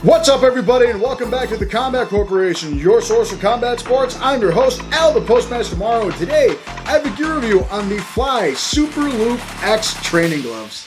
What's up, everybody, and welcome back to the Combat Corporation, your source for combat sports. I'm your host, Al the Postmaster Morrow, and today I have a gear review on the Fly Superloop X training gloves.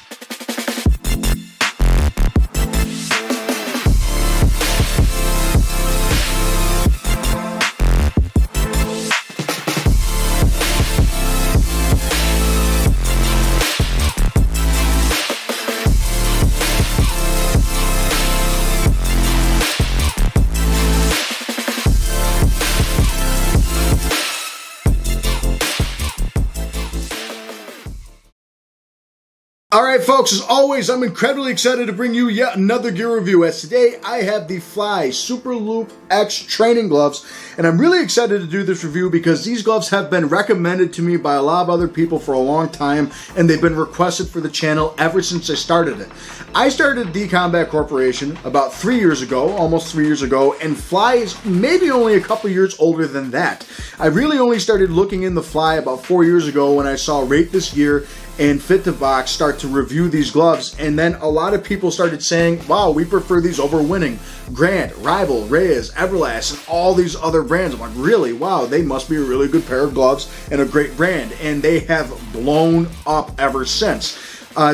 Alright folks, as always, I'm incredibly excited to bring you yet another gear review, as today I have the Fly Superloop X training gloves, and I'm really excited to do this review because these gloves have been recommended to me by a lot of other people for a long time, and they've been requested for the channel ever since I started it. I started the Combat Corporation about 3 years ago, almost 3 years ago, and Fly is maybe only a couple years older than that. I really only started looking in the Fly about 4 years ago when I saw Rate This Gear and Fit to Box start to review these gloves, and then a lot of people started saying, wow, we prefer these over Winning, Grant, Rival, Reyes, Everlast, and all these other brands. I'm like, really? Wow, they must be a really good pair of gloves and a great brand, and they have blown up ever since.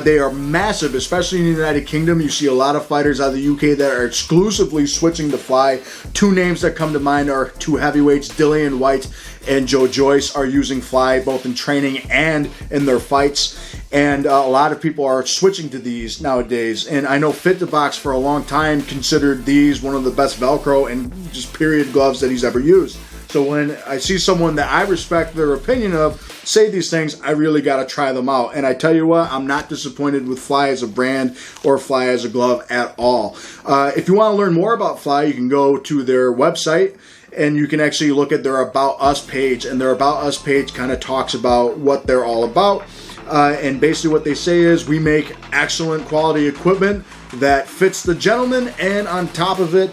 They are massive, especially in the United Kingdom. You see a lot of fighters out of the UK that are exclusively switching to Fly. Two names that come to mind are two heavyweights, Dillian White and Joe Joyce, are using Fly both in training and in their fights. And a lot of people are switching to these nowadays. And I know Fit to Box for a long time considered these one of the best Velcro and just period gloves that he's ever used. So when I see someone that I respect their opinion of say these things, I really got to try them out. And I tell you what, I'm not disappointed with Fly as a brand or Fly as a glove at all. If you want to learn more about Fly, you can go to their website and you can actually look at their About Us page. And their About Us page kind of talks about what they're all about. And basically what they say is, we make excellent quality equipment that fits the gentleman, and on top of it,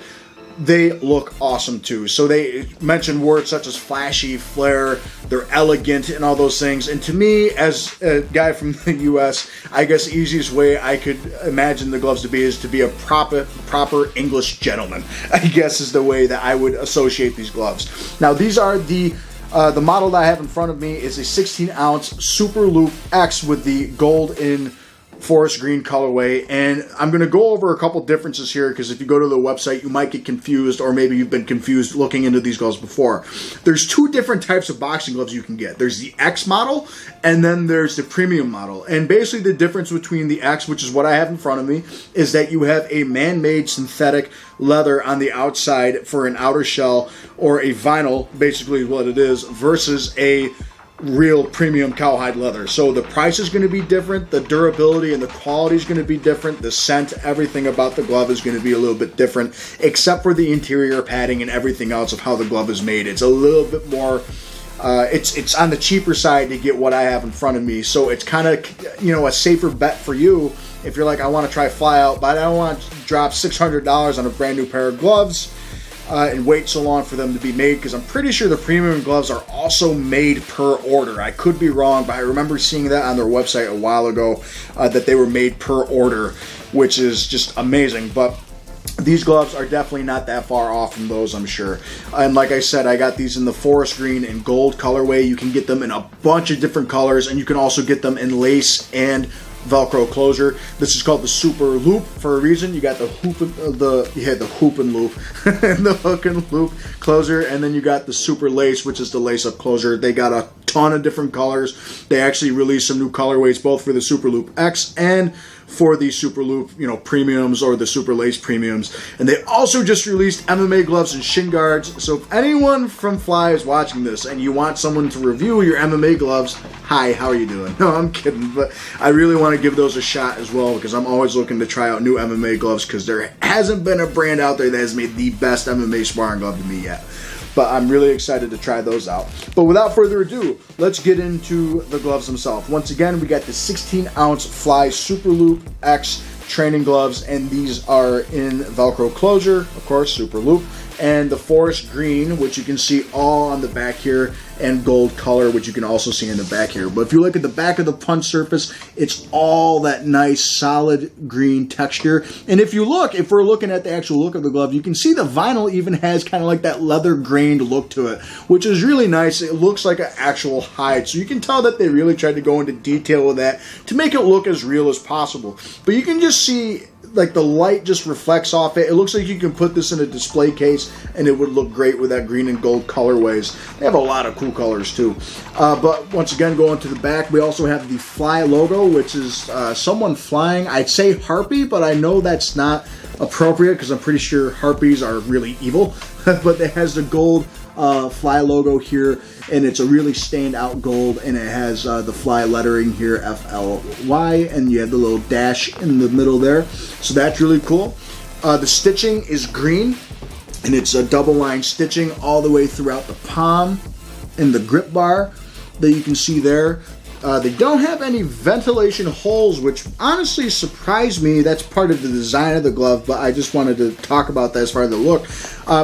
they look awesome too. So they mention words such as flashy, flare, they're elegant, and all those things. And to me, as a guy from the US, I guess the easiest way I could imagine the gloves to be is to be a proper English gentleman, I guess is the way that I would associate these gloves. Now these are the model that I have in front of me is a 16-ounce Superloop X with the gold in forest green colorway, and I'm going to go over a couple differences here because if you go to the website you might get confused, or maybe you've been confused looking into these gloves before. There's two different types of boxing gloves you can get. There's the X model and then there's the premium model, and basically the difference between the X, which is what I have in front of me, is that you have a man-made synthetic leather on the outside for an outer shell, or a vinyl, basically what it is, versus a real premium cowhide leather. So the price is going to be different, the durability and the quality is going to be different, the scent, everything about the glove is going to be a little bit different, except for the interior padding and everything else of how the glove is made. It's a little bit more it's on the cheaper side to get what I have in front of me, so it's kind of, you know, a safer bet for you if you're like, I want to try Fly out, but I don't want to drop $600 on a brand new pair of gloves and wait so long for them to be made, because I'm pretty sure the premium gloves are also made per order. I could be wrong, but I remember seeing that on their website a while ago, that they were made per order, which is just amazing. But these gloves are definitely not that far off from those, I'm sure. And like I said, I got these in the forest green and gold colorway. You can get them in a bunch of different colors, and you can also get them in lace and Velcro closure. This is called the Superloop for a reason. You got the hoop and loop and the hook and loop closer, and then you got the Super Lace, which is the lace up closure. They got a ton of different colors. They actually released some new colorways both for the Superloop X and for the Superloop, you know, premiums or the Super Lace premiums. And they also just released MMA gloves and shin guards. So if anyone from Fly is watching this and you want someone to review your MMA gloves, hi, how are you doing? No, I'm kidding, but I really want to give those a shot as well, because I'm always looking to try out new MMA gloves, because there hasn't been a brand out there that has made the best MMA sparring glove to me yet. But I'm really excited to try those out. But without further ado, let's get into the gloves themselves. Once again, we got the 16-ounce Fly Superloop X training gloves, and these are in Velcro closure, of course, Superloop, and the forest green, which you can see all on the back here, and gold color, which you can also see in the back here. But if you look at the back of the punch surface, it's all that nice solid green texture. And if we're looking at the actual look of the glove, you can see the vinyl even has kind of like that leather grained look to it, which is really nice. It looks like an actual hide, so you can tell that they really tried to go into detail with that to make it look as real as possible. But you can just see like the light just reflects off it. It looks like you can put this in a display case and it would look great with that green and gold colorways. They have a lot of cool colors too. But once again, going to the back, we also have the Fly logo, which is someone flying. I'd say harpy, but I know that's not appropriate because I'm pretty sure harpies are really evil. But it has the gold Fly logo here, and it's a really stained out gold, and it has the Fly lettering here, FLY, and you have the little dash in the middle there, so that's really cool. The stitching is green, and it's a double line stitching all the way throughout the palm and the grip bar that you can see there. They don't have any ventilation holes, which honestly surprised me. That's part of the design of the glove, but I just wanted to talk about that as far as the look,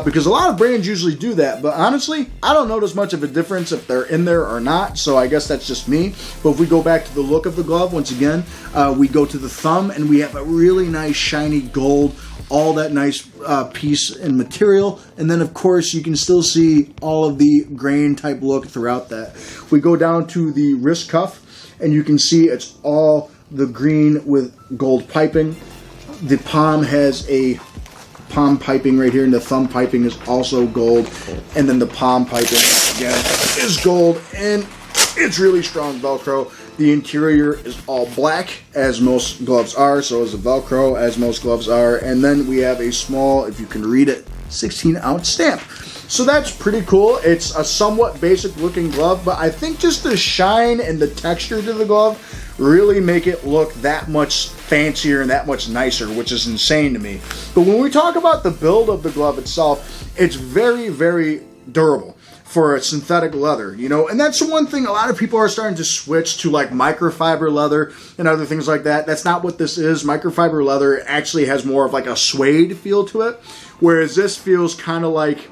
because a lot of brands usually do that, but honestly, I don't notice much of a difference if they're in there or not, so I guess that's just me. But if we go back to the look of the glove, once again, we go to the thumb, and we have a really nice shiny gold, all that nice piece and material, and then of course you can still see all of the grain type look throughout that. We go down to the wrist cuff, and you can see it's all the green with gold piping. The palm has a palm piping right here, and the thumb piping is also gold, and then the palm piping again is gold, and it's really strong Velcro. The interior is all black, as most gloves are, so is the Velcro, as most gloves are. And then we have a small, if you can read it, 16-ounce stamp. So that's pretty cool. It's a somewhat basic looking glove, but I think just the shine and the texture to the glove really make it look that much fancier and that much nicer, which is insane to me. But when we talk about the build of the glove itself, it's very, very durable for a synthetic leather, you know, and that's the one thing a lot of people are starting to switch to, like microfiber leather and other things like that. That's not what this is. Microfiber leather actually has more of like a suede feel to it, whereas this feels kind of like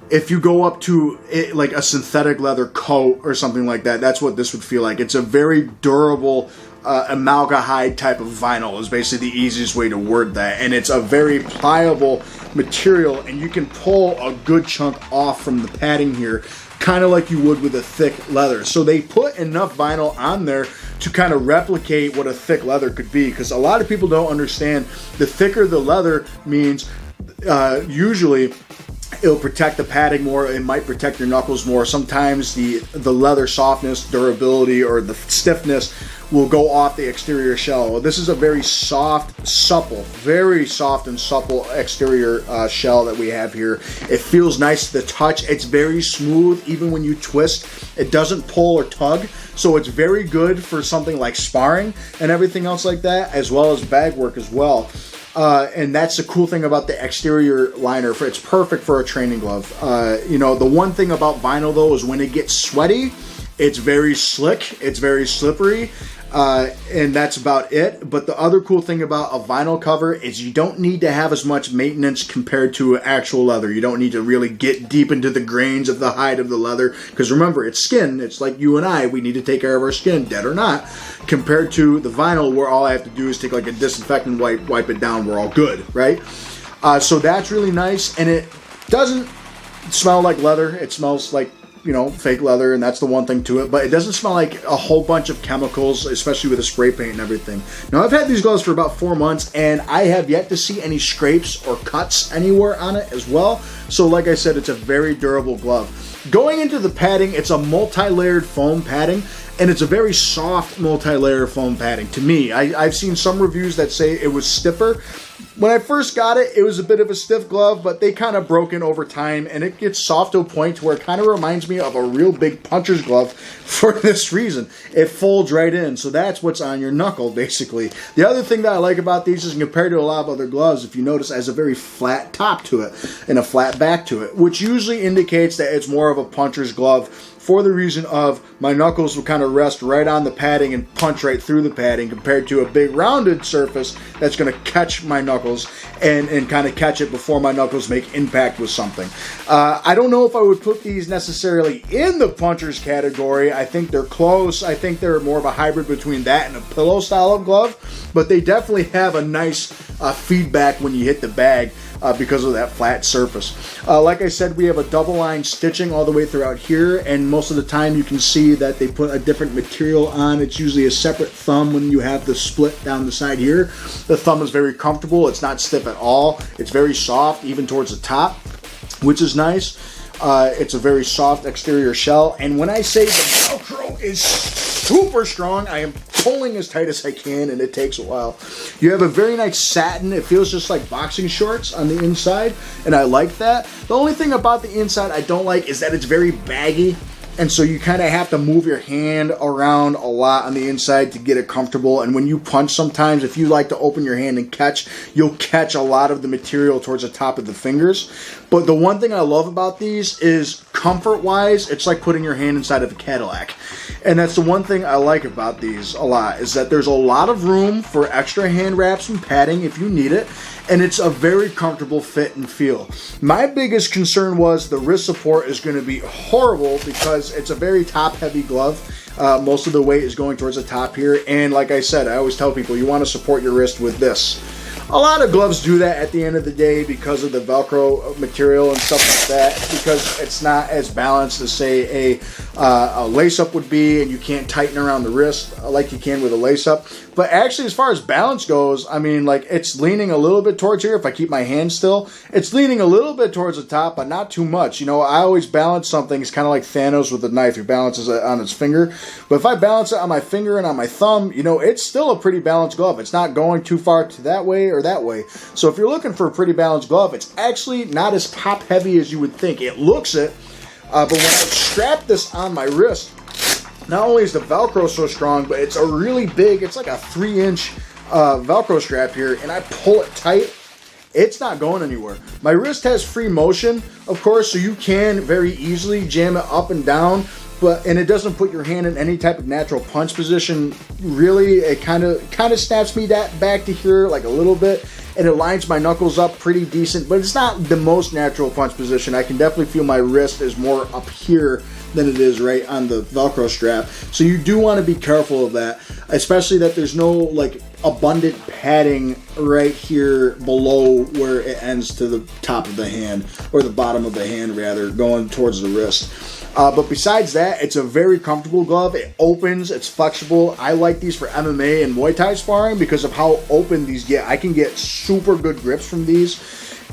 if you go up to it, like a synthetic leather coat or something like that. That's what this would feel like. It's a very durable amalgahide type of vinyl is basically the easiest way to word that, and it's a very pliable material, and you can pull a good chunk off from the padding here, kind of like you would with a thick leather. So they put enough vinyl on there to kind of replicate what a thick leather could be, because a lot of people don't understand the thicker the leather means usually it'll protect the padding more, it might protect your knuckles more. Sometimes the leather softness, durability, or the stiffness will go off the exterior shell. This is a very soft, supple, very soft and supple exterior shell that we have here. It feels nice to the touch. It's very smooth even when you twist. It doesn't pull or tug, so it's very good for something like sparring and everything else like that, as well as bag work as well. And that's the cool thing about the exterior liner. It's perfect for a training glove. You know, the one thing about vinyl though is when it gets sweaty, it's very slick, it's very slippery, and that's about it. But the other cool thing about a vinyl cover is you don't need to have as much maintenance compared to actual leather. You don't need to really get deep into the grains of the hide of the leather, because remember, it's skin. It's like you and I, we need to take care of our skin, dead or not, compared to the vinyl where all I have to do is take like a disinfectant wipe it down, we're all good, right? So that's really nice, and it doesn't smell like leather. It smells like, you know, fake leather, and that's the one thing to it, but it doesn't smell like a whole bunch of chemicals, especially with the spray paint and everything. Now, I've had these gloves for about 4 months, and I have yet to see any scrapes or cuts anywhere on it as well. So like I said, it's a very durable glove. Going into the padding, it's a multi-layered foam padding, and it's a very soft multi-layer foam padding to me. I've seen some reviews that say it was stiffer. When I first got it, it was a bit of a stiff glove, but they kind of broke in over time, and it gets soft to a point where it kind of reminds me of a real big puncher's glove for this reason. It folds right in, so that's what's on your knuckle, basically. The other thing that I like about these is compared to a lot of other gloves, if you notice, it has a very flat top to it and a flat back to it, which usually indicates that it's more of a puncher's glove, for the reason of my knuckles will kind of rest right on the padding and punch right through the padding, compared to a big rounded surface that's going to catch my knuckles knuckles and kind of catch it before my knuckles make impact with something. I don't know if I would put these necessarily in the punchers category. I think they're close. I think they're more of a hybrid between that and a pillow style of glove, but they definitely have a nice feedback when you hit the bag because of that flat surface. Like I said, we have a double line stitching all the way throughout here, and most of the time you can see that they put a different material on. It's usually a separate thumb when you have the split down the side here. The thumb is very comfortable. It's not stiff at all. It's very soft, even towards the top, which is nice. It's a very soft exterior shell, and when I say the Velcro is super strong, I am pulling as tight as I can, and it takes a while. You have a very nice satin. It feels just like boxing shorts on the inside, and I like that. The only thing about the inside I don't like is that it's very baggy, and so you kind of have to move your hand around a lot on the inside to get it comfortable. And when you punch sometimes, if you like to open your hand and catch, you'll catch a lot of the material towards the top of the fingers. But the one thing I love about these is comfort-wise, it's like putting your hand inside of a Cadillac. And that's the one thing I like about these a lot, is that there's a lot of room for extra hand wraps and padding if you need it. And it's a very comfortable fit and feel. My biggest concern was the wrist support is going to be horrible because it's a very top-heavy glove. Most of the weight is going towards the top here. And like I said, I always tell people you want to support your wrist with this. A lot of gloves do that at the end of the day because of the Velcro material and stuff like that, because it's not as balanced as, say, a lace-up would be, and you can't tighten around the wrist like you can with a lace-up. But actually, as far as balance goes, I mean, like, it's leaning a little bit towards here. If I keep my hand still, it's leaning a little bit towards the top, but not too much. You know, I always balance something. It's kind of like Thanos with a knife. He balances it on his finger. But if I balance it on my finger and on my thumb, you know, it's still a pretty balanced glove. It's not going too far to that way or that way. So if you're looking for a pretty balanced glove, it's actually not as top heavy as you would think. It looks it, but when I strap this on my wrist, not only is the Velcro so strong, but it's a really big, it's like a 3-inch Velcro strap here, and I pull it tight, it's not going anywhere. My wrist has free motion, of course, so you can very easily jam it up and down, and it doesn't put your hand in any type of natural punch position. Really, it kind of snaps me that back to here like a little bit, and it lines my knuckles up pretty decent, but it's not the most natural punch position. I can definitely feel my wrist is more up here than it is right on the Velcro strap. So you do want to be careful of that, especially that there's no like abundant padding right here below where it ends to the top of the hand, or the bottom of the hand rather, going towards the wrist. But besides that, it's a very comfortable glove. It opens, it's flexible. I like these for MMA and Muay Thai sparring because of how open these get. I can get super good grips from these,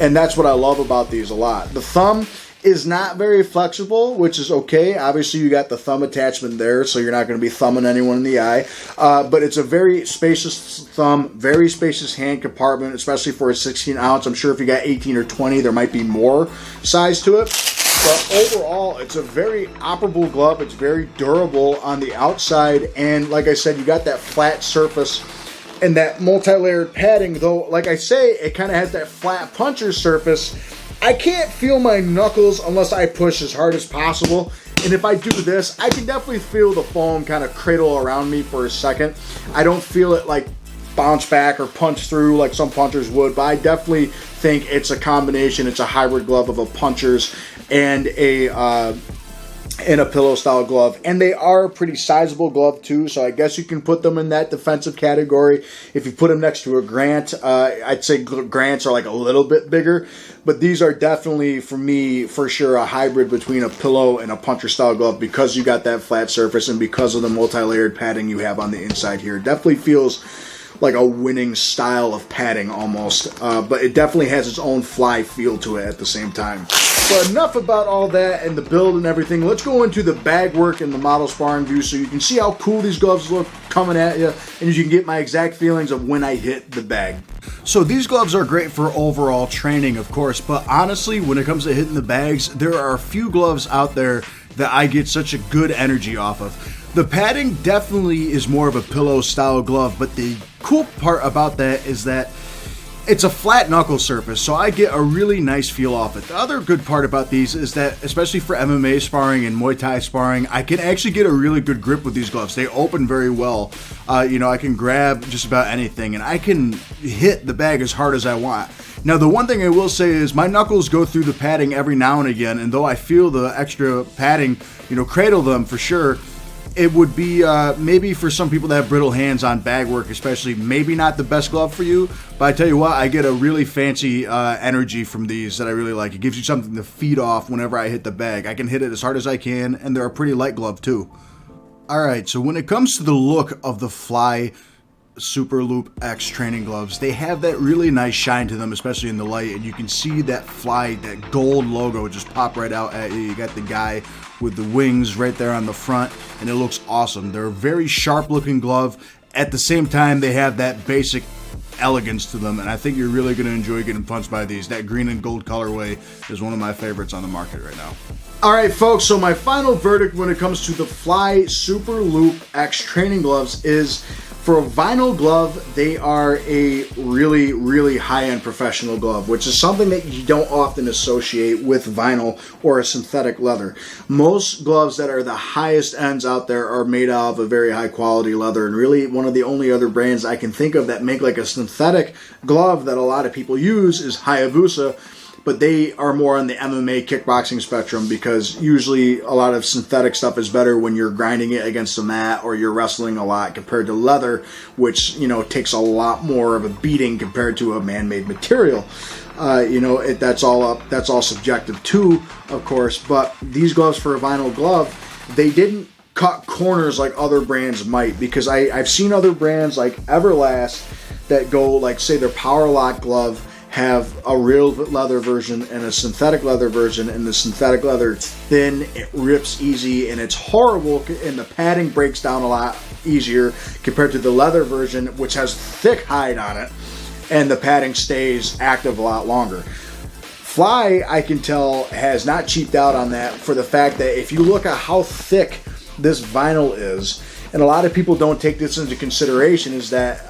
and that's what I love about these a lot. The thumb is not very flexible, which is okay. Obviously, you got the thumb attachment there, so you're not going to be thumbing anyone in the eye. But it's a very spacious thumb, very spacious hand compartment, especially for a 16 ounce. I'm sure if you got 18 or 20, there might be more size to it. But overall, it's a very operable glove. It's very durable on the outside. And like I said, you got that flat surface and that multi-layered padding. Though, like I say, it kind of has that flat puncher surface. I can't feel my knuckles unless I push as hard as possible. And if I do this, I can definitely feel the foam kind of cradle around me for a second. I don't feel it like bounce back or punch through like some punchers would, but I definitely think it's a combination. It's a hybrid glove of a punchers and a pillow style glove, and they are a pretty sizable glove too, so I guess you can put them in that defensive category. If you put them next to a Grant, I'd say Grants are like a little bit bigger, but these are definitely, for me, for sure, a hybrid between a pillow and a puncher style glove because you got that flat surface and because of the multi-layered padding you have on the inside here. It definitely feels like a winning style of padding almost, but it definitely has its own fly feel to it at the same time. But enough about all that and the build and everything. Let's go into the bag work and the model sparring view so you can see how cool these gloves look coming at you, and you can get my exact feelings of when I hit the bag. So these gloves are great for overall training, of course, but honestly, when it comes to hitting the bags, there are a few gloves out there that I get such a good energy off of. The padding definitely is more of a pillow style glove, but the cool part about that is that It's a flat knuckle surface, so I get a really nice feel off it. The other good part about these is that, especially for MMA sparring and Muay Thai sparring, I can actually get a really good grip with these gloves. They open very well. I can grab just about anything, and I can hit the bag as hard as I want. Now, the one thing I will say is my knuckles go through the padding every now and again, and though I feel the extra padding, cradle them for sure, it would be maybe for some people that have brittle hands on bag work especially, maybe not the best glove for you, but I tell you what, I get a really fancy energy from these that I really like. It gives you something to feed off whenever I hit the bag. I can hit it as hard as I can, and they're a pretty light glove too. Alright, so when it comes to the look of the Fly Superloop X training gloves, they have that really nice shine to them, especially in the light, and you can see that Fly, that gold logo just pop right out at you. You got the guy with the wings right there on the front, and it looks awesome. They're a very sharp looking glove. At the same time, they have that basic elegance to them, and I think you're really going to enjoy getting punched by these. That green and gold colorway is one of my favorites on the market right now. Alright folks, so my final verdict when it comes to the Fly Superloop X training gloves is, for a vinyl glove, they are a really, really high-end professional glove, which is something that you don't often associate with vinyl or a synthetic leather. Most gloves that are the highest ends out there are made out of a very high-quality leather, and really one of the only other brands I can think of that make like a synthetic glove that a lot of people use is Hayabusa, but they are more on the MMA kickboxing spectrum, because usually a lot of synthetic stuff is better when you're grinding it against a mat or you're wrestling a lot, compared to leather, which takes a lot more of a beating compared to a man-made material. That's all subjective too, of course. But these gloves, for a vinyl glove, they didn't cut corners like other brands might, because I've seen other brands like Everlast that go, like, say their Power Lock glove have a real leather version and a synthetic leather version, and the synthetic leather, it's thin, it rips easy, and it's horrible, and the padding breaks down a lot easier compared to the leather version, which has thick hide on it, and the padding stays active a lot longer. Fly, I can tell, has not cheaped out on that, for the fact that if you look at how thick this vinyl is, and a lot of people don't take this into consideration, is that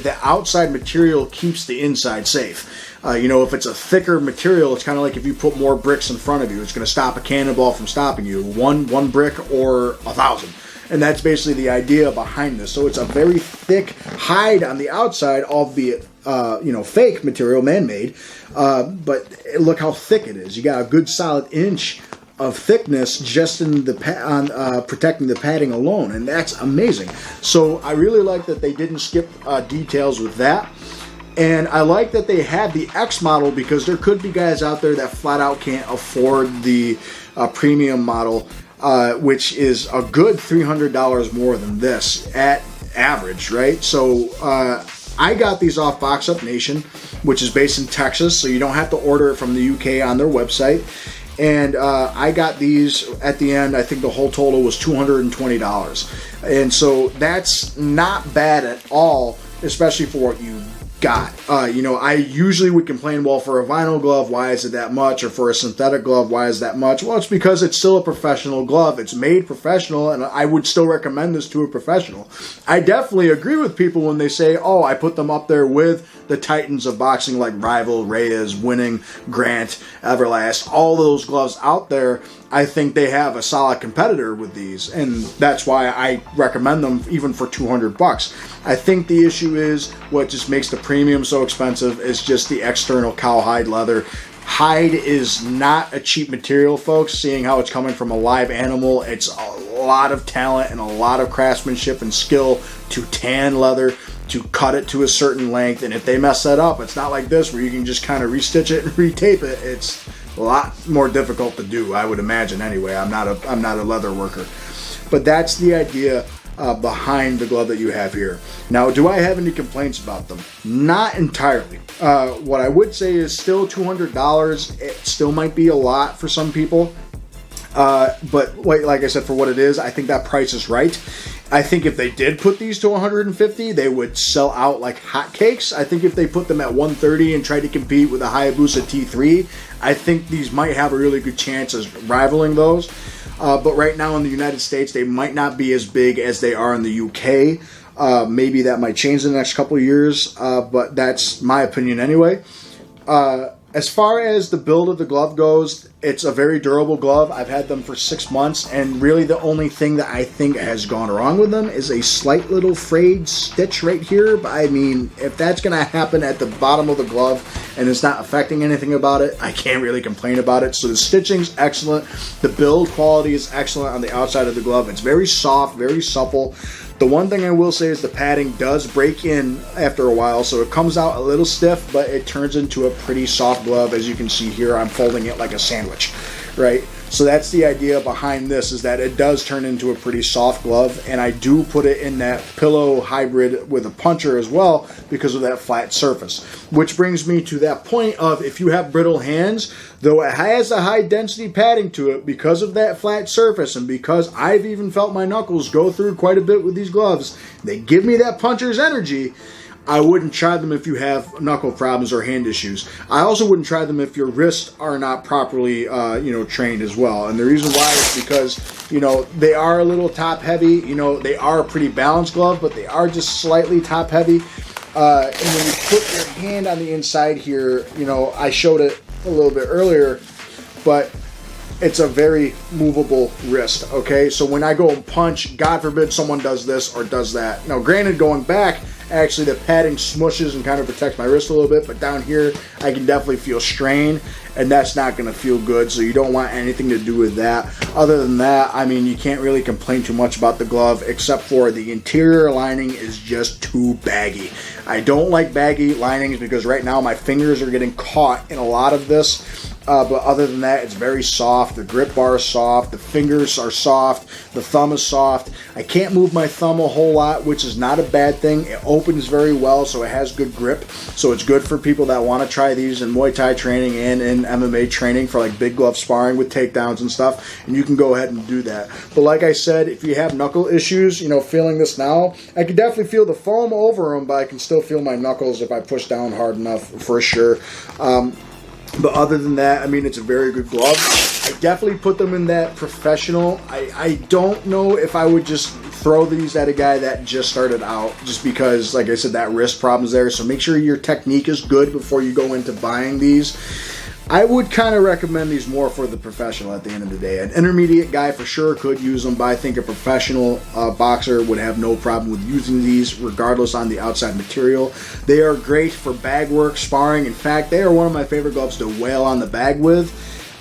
the outside material keeps the inside safe. If it's a thicker material, it's kind of like if you put more bricks in front of you, it's going to stop a cannonball from stopping you. One brick or 1,000. And that's basically the idea behind this. So it's a very thick hide on the outside, albeit fake material, man-made. But look how thick it is. You got a good solid inch of thickness just in the protecting the padding alone, and that's amazing. So I really like that they didn't skip details with that, and I like that they had the X model, because there could be guys out there that flat out can't afford the premium model, which is a good $300 more than this at average, right? So I got these off Box Up Nation, which is based in Texas, so you don't have to order it from the UK on their website. And I got these at the end. I think the whole total was $220. And so that's not bad at all, especially for what you got. I usually would complain, well, for a vinyl glove, why is it that much? Or for a synthetic glove, why is that much? Well, it's because it's still a professional glove. It's made professional, and I would still recommend this to a professional. I definitely agree with people when they say, oh, I put them up there with the titans of boxing like Rival, Reyes, Winning, Grant, Everlast, all those gloves out there. I think they have a solid competitor with these, and that's why I recommend them even for $200. I think the issue is what just makes the premium so expensive is just the external cowhide leather. Hide is not a cheap material, folks, seeing how it's coming from a live animal. It's a lot of talent and a lot of craftsmanship and skill to tan leather, to cut it to a certain length, and if they mess that up, it's not like this where you can just kind of restitch it and retape it. It's a lot more difficult to do, I would imagine. Anyway, I'm not a leather worker, but that's the idea behind the glove that you have here. Now, do I have any complaints about them? Not entirely. What I would say is still $200. It still might be a lot for some people, but like I said, for what it is, I think that price is right. I think if they did put these to $150, they would sell out like hotcakes. I think if they put them at $130 and tried to compete with a Hayabusa T3, I think these might have a really good chance of rivaling those. But right now in the United States, they might not be as big as they are in the UK. Maybe that might change in the next couple of years, but that's my opinion anyway. As far as the build of the glove goes, it's a very durable glove. I've had them for 6 months, and really the only thing that I think has gone wrong with them is a slight little frayed stitch right here. But I mean, if that's going to happen at the bottom of the glove and it's not affecting anything about it, I can't really complain about it. So the stitching's excellent. The build quality is excellent on the outside of the glove. It's very soft, very supple. The one thing I will say is the padding does break in after a while, so it comes out a little stiff, but it turns into a pretty soft glove. As you can see here, I'm folding it like a sandwich, right? So that's the idea behind this, is that it does turn into a pretty soft glove, and I do put it in that pillow hybrid with a puncher as well because of that flat surface. Which brings me to that point of, if you have brittle hands, though it has a high density padding to it, because of that flat surface, and because I've even felt my knuckles go through quite a bit with these gloves, they give me that puncher's energy. I wouldn't try them if you have knuckle problems or hand issues. I also wouldn't try them if your wrists are not properly, trained as well. And the reason why is because, they are a little top heavy. They are a pretty balanced glove, but they are just slightly top heavy. And when you put your hand on the inside here, I showed it a little bit earlier, but it's a very movable wrist, okay? So when I go and punch, God forbid someone does this or does that. Now, granted, going back, actually the padding smushes and kind of protects my wrist a little bit, but down here I can definitely feel strain, and that's not going to feel good, so you don't want anything to do with that. Other than that, I mean, you can't really complain too much about the glove, except for the interior lining is just too baggy. I don't like baggy linings because right now my fingers are getting caught in a lot of this. But other than that, it's very soft. The grip bar is soft. The fingers are soft. The thumb is soft. I can't move my thumb a whole lot, which is not a bad thing. It opens very well, so it has good grip. So it's good for people that want to try these in Muay Thai training and in MMA training for like big glove sparring with takedowns and stuff. And you can go ahead and do that. But like I said, if you have knuckle issues, feeling this now, I can definitely feel the foam over them, but I can still feel my knuckles if I push down hard enough, for sure. But other than that, I mean, it's a very good glove. I definitely put them in that professional. I don't know if I would just throw these at a guy that just started out, just because, like I said, that wrist problem's there. So make sure your technique is good before you go into buying these. I would kind of recommend these more for the professional at the end of the day. An intermediate guy for sure could use them, but I think a professional boxer would have no problem with using these regardless on the outside material. They are great for bag work, sparring. In fact, they are one of my favorite gloves to wail on the bag with.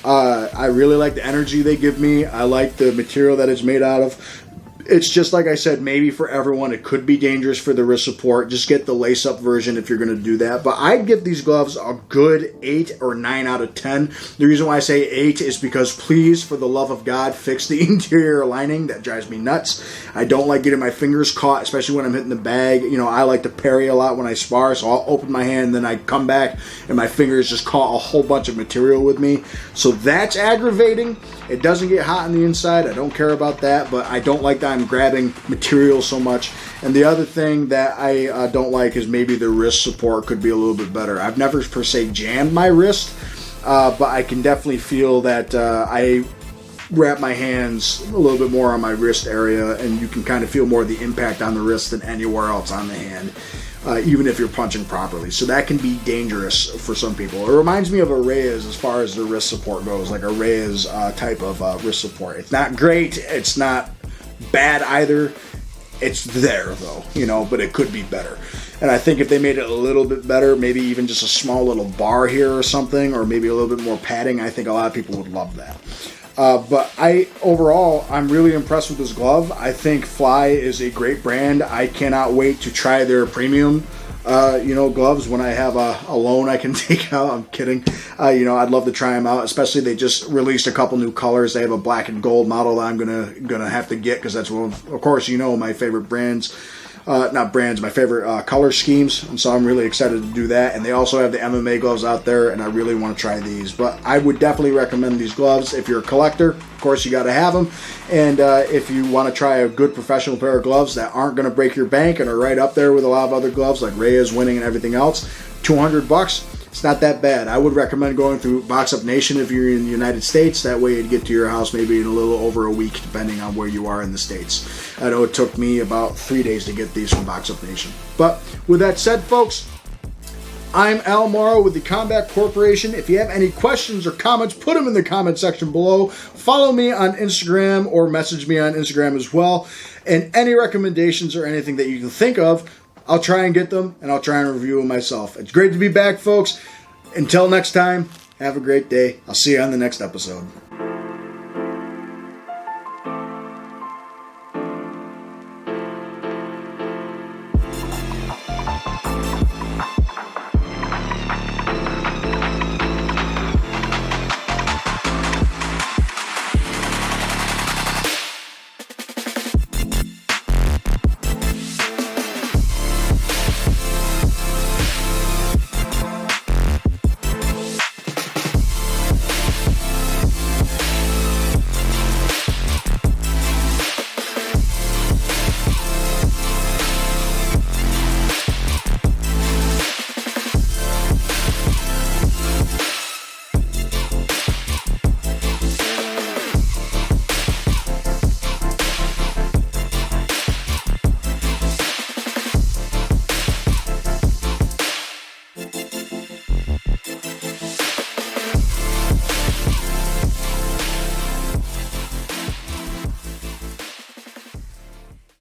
I really like the energy they give me. I like the material that it's made out of. It's just like I said, maybe for everyone, it could be dangerous for the wrist support. Just get the lace-up version if you're going to do that. But I'd give these gloves a good 8 or 9 out of 10. The reason why I say 8 is because, please, for the love of God, fix the interior lining. That drives me nuts. I don't like getting my fingers caught, especially when I'm hitting the bag. I like to parry a lot when I spar, so I'll open my hand, and then I come back, and my fingers just caught a whole bunch of material with me. So that's aggravating. It doesn't get hot on the inside. I don't care about that, but I don't like that I'm grabbing material so much. And the other thing that I don't like is maybe the wrist support could be a little bit better. I've never per se jammed my wrist, but I can definitely feel that I wrap my hands a little bit more on my wrist area, and you can kind of feel more of the impact on the wrist than anywhere else on the hand. Even if you're punching properly. So that can be dangerous for some people. It reminds me of a Reyes as far as the wrist support goes, like a Reyes type of wrist support. It's not great. It's not bad either. It's there, though, but it could be better. And I think if they made it a little bit better, maybe even just a small little bar here or something, or maybe a little bit more padding, I think a lot of people would love that. But overall, I'm really impressed with this glove. I think Fly is a great brand. I cannot wait to try their premium, gloves when I have a loan I can take out. I'm kidding. I'd love to try them out. Especially they just released a couple new colors. They have a black and gold model that I'm gonna have to get because that's one of course, my favorite brands. My favorite color schemes, and so I'm really excited to do that. And they also have the MMA gloves out there, and I really want to try these. But I would definitely recommend these gloves. If you're a collector, of course, you got to have them. And if you want to try a good professional pair of gloves that aren't going to break your bank and are right up there with a lot of other gloves like Reyes, Winning, and everything else, $200. It's not that bad. I would recommend going through Box Up Nation if you're in the United States. That way it'd get to your house maybe in a little over a week, depending on where you are in the States. I know it took me about 3 days to get these from Box Up Nation. But with that said, folks, I'm Al Morrow with the Combat Corporation. If you have any questions or comments, put them in the comment section below. Follow me on Instagram or message me on Instagram as well. And any recommendations or anything that you can think of, I'll try and get them, and I'll try and review them myself. It's great to be back, folks. Until next time, have a great day. I'll see you on the next episode.